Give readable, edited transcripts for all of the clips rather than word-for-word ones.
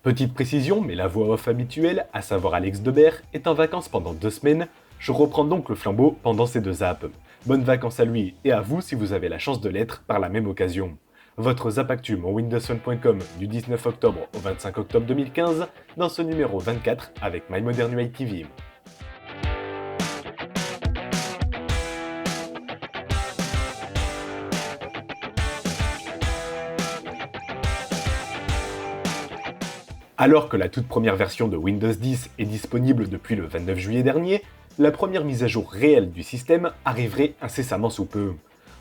Petite précision, mais la voix off habituelle, à savoir Alex Debert, est en vacances pendant 2 semaines. Je reprends donc le flambeau pendant ces 2 apps. Bonnes vacances à lui et à vous si vous avez la chance de l'être par la même occasion. Votre Zap Actu mon windowsphone.com du 19 octobre au 25 octobre 2015 dans ce numéro 24 avec My Modern UI TV. Alors que la toute première version de Windows 10 est disponible depuis le 29 juillet dernier, la première mise à jour réelle du système arriverait incessamment sous peu.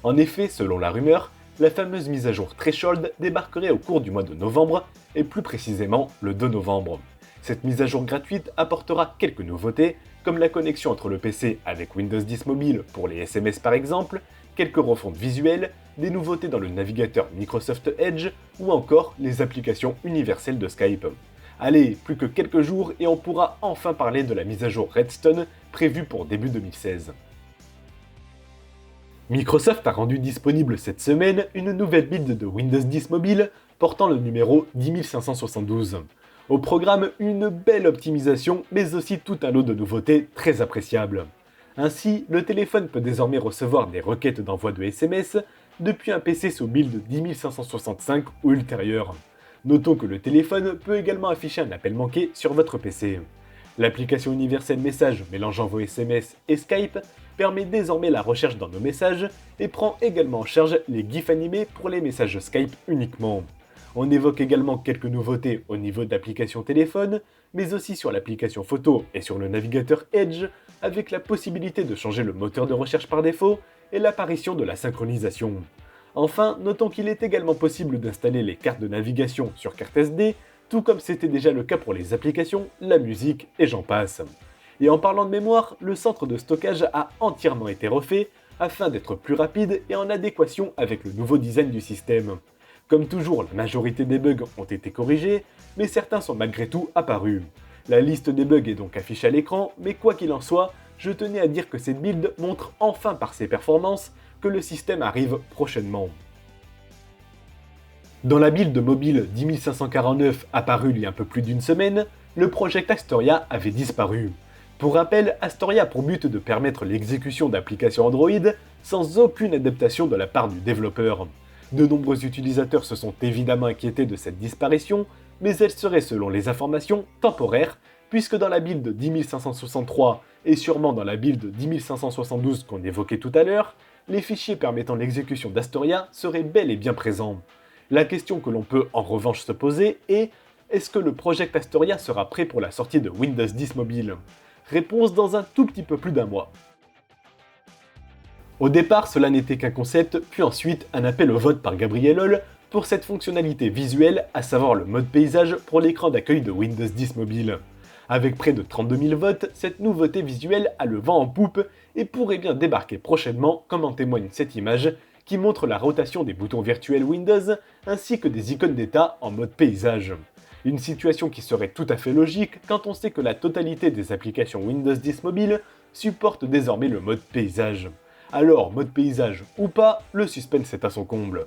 En effet, selon la rumeur, la fameuse mise à jour Threshold débarquerait au cours du mois de novembre, et plus précisément le 2 novembre. Cette mise à jour gratuite apportera quelques nouveautés, comme la connexion entre le PC avec Windows 10 Mobile pour les SMS par exemple, quelques refontes visuelles, des nouveautés dans le navigateur Microsoft Edge ou encore les applications universelles de Skype. Allez, plus que quelques jours et on pourra enfin parler de la mise à jour Redstone prévue pour début 2016. Microsoft a rendu disponible cette semaine une nouvelle build de Windows 10 Mobile portant le numéro 10572. Au programme, une belle optimisation mais aussi tout un lot de nouveautés très appréciables. Ainsi, le téléphone peut désormais recevoir des requêtes d'envoi de SMS depuis un PC sous build 10565 ou ultérieur. Notons que le téléphone peut également afficher un appel manqué sur votre PC. L'application universelle Message mélangeant vos SMS et Skype permet désormais la recherche dans nos messages et prend également en charge les GIFs animés pour les messages Skype uniquement. On évoque également quelques nouveautés au niveau d'application téléphone, mais aussi sur l'application photo et sur le navigateur Edge, avec la possibilité de changer le moteur de recherche par défaut et l'apparition de la synchronisation. Enfin, notons qu'il est également possible d'installer les cartes de navigation sur carte SD, tout comme c'était déjà le cas pour les applications, la musique et j'en passe. Et en parlant de mémoire, le centre de stockage a entièrement été refait afin d'être plus rapide et en adéquation avec le nouveau design du système. Comme toujours, la majorité des bugs ont été corrigés, mais certains sont malgré tout apparus. La liste des bugs est donc affichée à l'écran, mais quoi qu'il en soit, je tenais à dire que cette build montre enfin par ses performances que le système arrive prochainement. Dans la build mobile 10549 apparue il y a un peu plus d'une semaine, le Project Astoria avait disparu. Pour rappel, Astoria a pour but de permettre l'exécution d'applications Android sans aucune adaptation de la part du développeur. De nombreux utilisateurs se sont évidemment inquiétés de cette disparition, mais elle serait selon les informations temporaire, puisque dans la build 10563 et sûrement dans la build 10572 qu'on évoquait tout à l'heure, les fichiers permettant l'exécution d'Astoria seraient bel et bien présents. La question que l'on peut en revanche se poser est: est-ce que le Project Astoria sera prêt pour la sortie de Windows 10 Mobile? Réponse dans un tout petit peu plus d'un mois. Au départ, cela n'était qu'un concept, puis ensuite un appel au vote par Gabriel Holl pour cette fonctionnalité visuelle, à savoir le mode paysage pour l'écran d'accueil de Windows 10 Mobile. Avec près de 32 000 votes, cette nouveauté visuelle a le vent en poupe et pourrait bien débarquer prochainement, comme en témoigne cette image qui montre la rotation des boutons virtuels Windows ainsi que des icônes d'état en mode paysage. Une situation qui serait tout à fait logique quand on sait que la totalité des applications Windows 10 Mobile supportent désormais le mode paysage. Alors, mode paysage ou pas, le suspense est à son comble.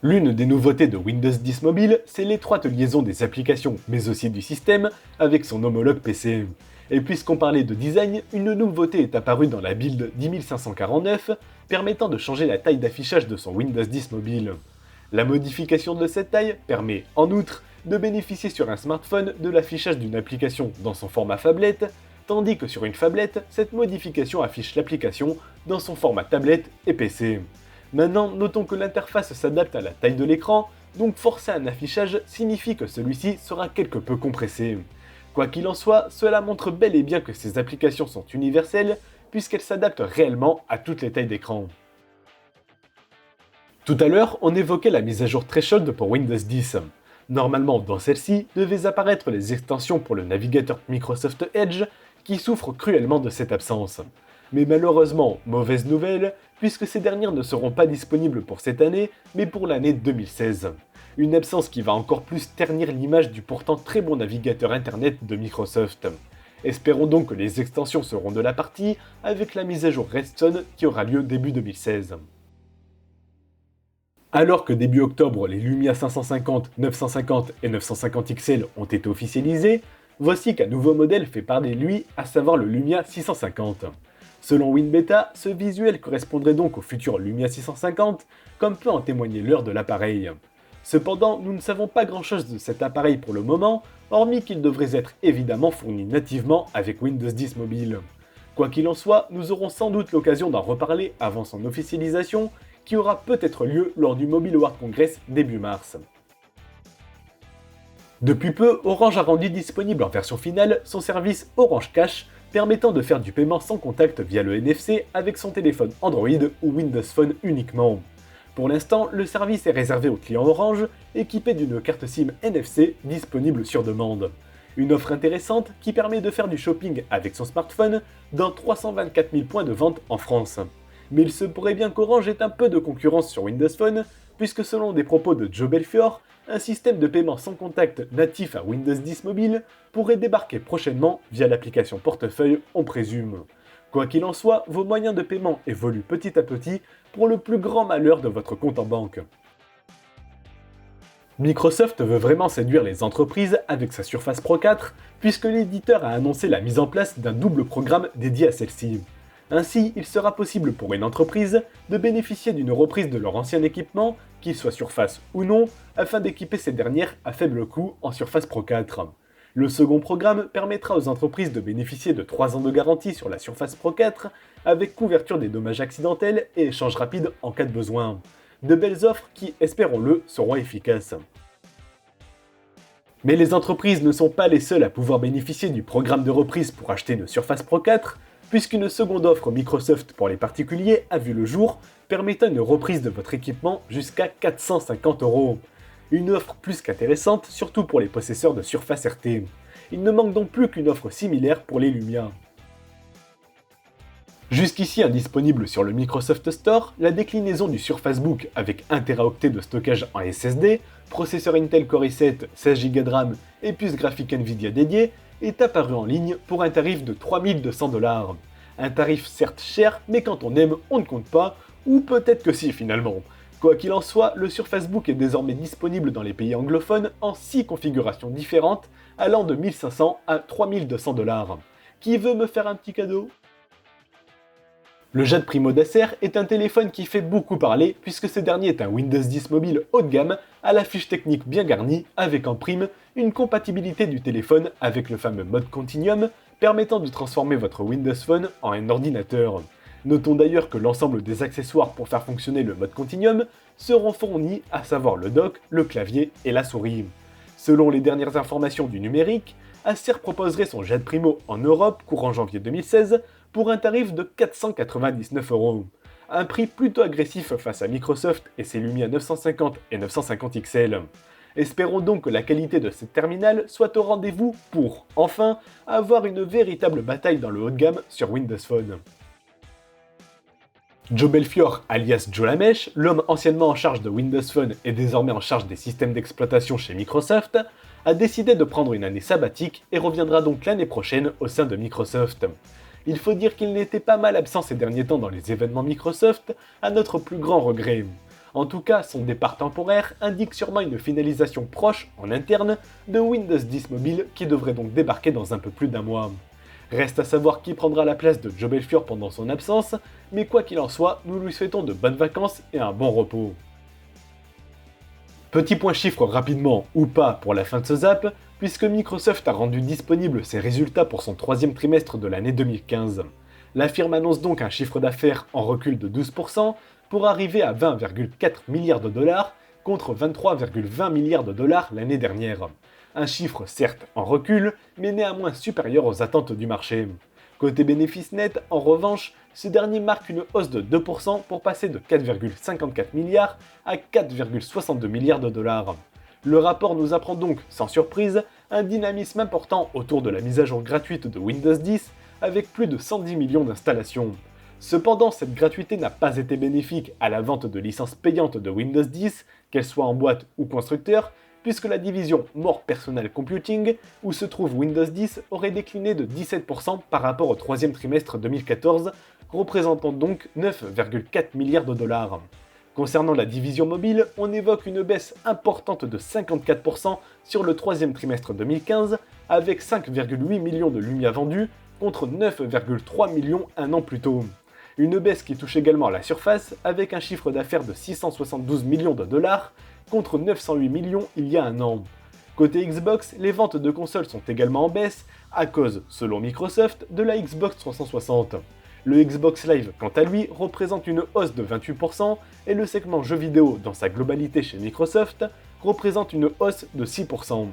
L'une des nouveautés de Windows 10 Mobile, c'est l'étroite liaison des applications, mais aussi du système, avec son homologue PC. Et puisqu'on parlait de design, une nouveauté est apparue dans la build 10549, permettant de changer la taille d'affichage de son Windows 10 Mobile. La modification de cette taille permet, en outre, de bénéficier sur un smartphone de l'affichage d'une application dans son format phablette, tandis que sur une phablette, cette modification affiche l'application dans son format tablette et PC. Maintenant, notons que l'interface s'adapte à la taille de l'écran, donc forcer un affichage signifie que celui-ci sera quelque peu compressé. Quoi qu'il en soit, cela montre bel et bien que ces applications sont universelles, puisqu'elles s'adaptent réellement à toutes les tailles d'écran. Tout à l'heure, on évoquait la mise à jour Threshold pour Windows 10. Normalement, dans celle-ci, devaient apparaître les extensions pour le navigateur Microsoft Edge, qui souffrent cruellement de cette absence. Mais malheureusement, mauvaise nouvelle, puisque ces dernières ne seront pas disponibles pour cette année, mais pour l'année 2016. Une absence qui va encore plus ternir l'image du pourtant très bon navigateur internet de Microsoft. Espérons donc que les extensions seront de la partie, avec la mise à jour Redstone qui aura lieu début 2016. Alors que début octobre, les Lumia 550, 950 et 950 XL ont été officialisés, voici qu'un nouveau modèle fait parler de lui, à savoir le Lumia 650. Selon WinBeta, ce visuel correspondrait donc au futur Lumia 650, comme peut en témoigner l'heure de l'appareil. Cependant, nous ne savons pas grand chose de cet appareil pour le moment, hormis qu'il devrait être évidemment fourni nativement avec Windows 10 Mobile. Quoi qu'il en soit, nous aurons sans doute l'occasion d'en reparler avant son officialisation, qui aura peut-être lieu lors du Mobile World Congress début mars. Depuis peu, Orange a rendu disponible en version finale son service Orange Cash, permettant de faire du paiement sans contact via le NFC avec son téléphone Android ou Windows Phone uniquement. Pour l'instant, le service est réservé aux clients Orange, équipés d'une carte SIM NFC disponible sur demande. Une offre intéressante qui permet de faire du shopping avec son smartphone dans 324 000 points de vente en France. Mais il se pourrait bien qu'Orange ait un peu de concurrence sur Windows Phone, puisque selon des propos de Joe Belfiore, un système de paiement sans contact natif à Windows 10 Mobile pourrait débarquer prochainement via l'application Portefeuille, on présume. Quoi qu'il en soit, vos moyens de paiement évoluent petit à petit pour le plus grand malheur de votre compte en banque. Microsoft veut vraiment séduire les entreprises avec sa Surface Pro 4, puisque l'éditeur a annoncé la mise en place d'un double programme dédié à celle-ci. Ainsi, il sera possible pour une entreprise de bénéficier d'une reprise de leur ancien équipement, qu'il soit Surface ou non, afin d'équiper ces dernières à faible coût en Surface Pro 4. Le second programme permettra aux entreprises de bénéficier de 3 ans de garantie sur la Surface Pro 4, avec couverture des dommages accidentels et échange rapide en cas de besoin. De belles offres qui, espérons-le, seront efficaces. Mais les entreprises ne sont pas les seules à pouvoir bénéficier du programme de reprise pour acheter une Surface Pro 4, puisqu'une seconde offre Microsoft pour les particuliers a vu le jour, permettant une reprise de votre équipement jusqu'à 450 €. Une offre plus qu'intéressante, surtout pour les possesseurs de Surface RT. Il ne manque donc plus qu'une offre similaire pour les Lumia. Jusqu'ici indisponible sur le Microsoft Store, la déclinaison du Surface Book avec 1 Teraoctet de stockage en SSD, processeur Intel Core i7, 16 Go de RAM et puce graphique Nvidia dédiée, est apparue en ligne pour un tarif de 3200 $. Un tarif certes cher, mais quand on aime, on ne compte pas, ou peut-être que si finalement. Quoi qu'il en soit, le Surface Book est désormais disponible dans les pays anglophones en 6 configurations différentes, allant de 1500 à 3200 $. Qui veut me faire un petit cadeau ? Le Jade Primo d'Acer est un téléphone qui fait beaucoup parler puisque ce dernier est un Windows 10 mobile haut de gamme à la fiche technique bien garnie avec en prime une compatibilité du téléphone avec le fameux mode Continuum permettant de transformer votre Windows Phone en un ordinateur. Notons d'ailleurs que l'ensemble des accessoires pour faire fonctionner le mode Continuum seront fournis, à savoir le dock, le clavier et la souris. Selon les dernières informations du numérique, Acer proposerait son Jade Primo en Europe courant janvier 2016 pour un tarif de 499 €. Un prix plutôt agressif face à Microsoft et ses Lumia 950 et 950 XL. Espérons donc que la qualité de cette terminale soit au rendez-vous pour, enfin, avoir une véritable bataille dans le haut de gamme sur Windows Phone. Joe Belfiore, alias Joe Lamèche, l'homme anciennement en charge de Windows Phone et désormais en charge des systèmes d'exploitation chez Microsoft, a décidé de prendre une année sabbatique et reviendra donc l'année prochaine au sein de Microsoft. Il faut dire qu'il n'était pas mal absent ces derniers temps dans les événements Microsoft, à notre plus grand regret. En tout cas, son départ temporaire indique sûrement une finalisation proche, en interne, de Windows 10 Mobile qui devrait donc débarquer dans un peu plus d'un mois. Reste à savoir qui prendra la place de Joe Belfiore pendant son absence, mais quoi qu'il en soit, nous lui souhaitons de bonnes vacances et un bon repos. Petit point chiffre rapidement, ou pas, pour la fin de ce zap, puisque Microsoft a rendu disponible ses résultats pour son troisième trimestre de l'année 2015. La firme annonce donc un chiffre d'affaires en recul de 12% pour arriver à 20,4 milliards de dollars contre 23,20 milliards de dollars l'année dernière. Un chiffre certes en recul, mais néanmoins supérieur aux attentes du marché. Côté bénéfice net, en revanche, ce dernier marque une hausse de 2% pour passer de 4,54 milliards à 4,62 milliards de dollars. Le rapport nous apprend donc, sans surprise, un dynamisme important autour de la mise à jour gratuite de Windows 10 avec plus de 110 millions d'installations. Cependant, cette gratuité n'a pas été bénéfique à la vente de licences payantes de Windows 10, qu'elles soient en boîte ou constructeur, puisque la division More Personal Computing, où se trouve Windows 10, aurait décliné de 17% par rapport au troisième trimestre 2014, représentant donc 9,4 milliards de dollars. Concernant la division mobile, on évoque une baisse importante de 54% sur le troisième trimestre 2015, avec 5,8 millions de Lumia vendus contre 9,3 millions un an plus tôt. Une baisse qui touche également la Surface, avec un chiffre d'affaires de 672 millions de dollars contre 908 millions il y a un an. Côté Xbox, les ventes de consoles sont également en baisse, à cause, selon Microsoft, de la Xbox 360. Le Xbox Live, quant à lui, représente une hausse de 28%, et le segment jeux vidéo dans sa globalité chez Microsoft représente une hausse de 6%.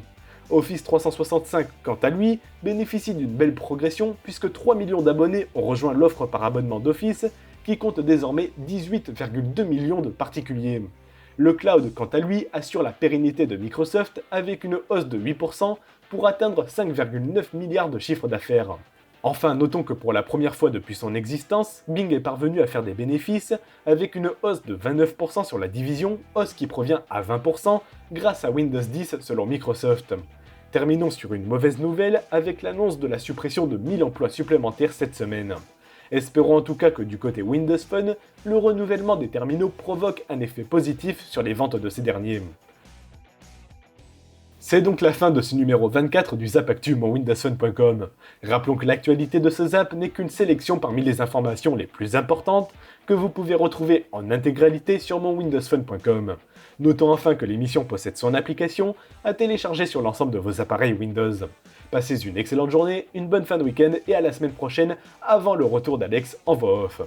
Office 365, quant à lui, bénéficie d'une belle progression puisque 3 millions d'abonnés ont rejoint l'offre par abonnement d'Office, qui compte désormais 18,2 millions de particuliers. Le cloud, quant à lui, assure la pérennité de Microsoft avec une hausse de 8% pour atteindre 5,9 milliards de chiffre d'affaires. Enfin, notons que pour la première fois depuis son existence, Bing est parvenu à faire des bénéfices avec une hausse de 29% sur la division, hausse qui provient à 20% grâce à Windows 10 selon Microsoft. Terminons sur une mauvaise nouvelle avec l'annonce de la suppression de 1000 emplois supplémentaires cette semaine. Espérons en tout cas que du côté Windows Phone, le renouvellement des terminaux provoque un effet positif sur les ventes de ces derniers. C'est donc la fin de ce numéro 24 du Zap Actu monwindowsphone.com. Rappelons que l'actualité de ce Zap n'est qu'une sélection parmi les informations les plus importantes que vous pouvez retrouver en intégralité sur monwindowsphone.com. Notons enfin que l'émission possède son application à télécharger sur l'ensemble de vos appareils Windows. Passez une excellente journée, une bonne fin de week-end et à la semaine prochaine avant le retour d'Alex en voix off.